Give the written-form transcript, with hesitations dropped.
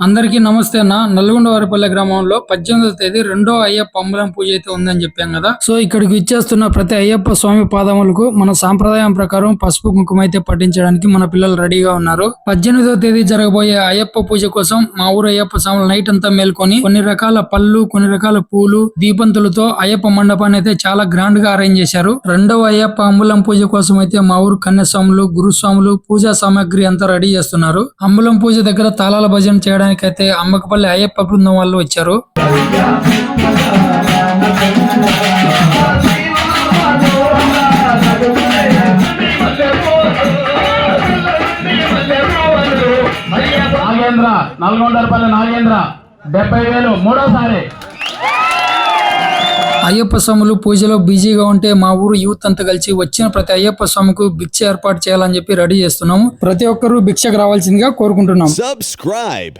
అందరికీ నమస్తే అన్న. నల్గొండ వారిపల్లె గ్రామంలో 18వ తేదీ రెండో అయ్యప్ప అంబలం పూజ అయితే ఉందని చెప్పాం కదా. సో ఇక్కడికి ఇచ్చేస్తున్న ప్రతి అయ్యప్ప స్వామి పాదములకు మన సాంప్రదాయం ప్రకారం పసుపు కుంకుమ అయితే పట్టించడానికి మన పిల్లలు రెడీగా ఉన్నారు. 18వ తేదీ జరగబోయే అయ్యప్ప పూజ కోసం మా ఊరు అయ్యప్ప స్వాములు నైట్ అంతా మేల్కొని కొన్ని రకాల పళ్ళు, కొన్ని రకాల పూలు, దీపంతులతో అయ్యప్ప మండపాన్ని అయితే చాలా గ్రాండ్ గా అరేంజ్ చేశారు. రెండవ అయ్యప్ప అంబలం పూజ కోసం అయితే మా ఊరు కన్యస్వాములు, గురుస్వాములు పూజా సామాగ్రి అంతా రెడీ చేస్తున్నారు. అంబలం పూజ దగ్గర తాళాల భజన చేయడానికి అయితే అమ్మకపల్లి అయ్యప్ప బృందం వాళ్ళు వచ్చారు. నల్గొండపల్లి నాగేంద్ర 70,000 మూడోసారి. అయ్యప్ప స్వాములు పూజలో బిజీగా ఉంటే మా ఊరు యూత్ అంతా కలిసి వచ్చిన ప్రతి అయ్యప్ప స్వామికి భిక్ష ఏర్పాటు చేయాలని చెప్పి రెడీ చేస్తున్నాము. ప్రతి ఒక్కరూ భిక్షకు రావాల్సిందిగా కోరుకుంటున్నాం. Subscribe.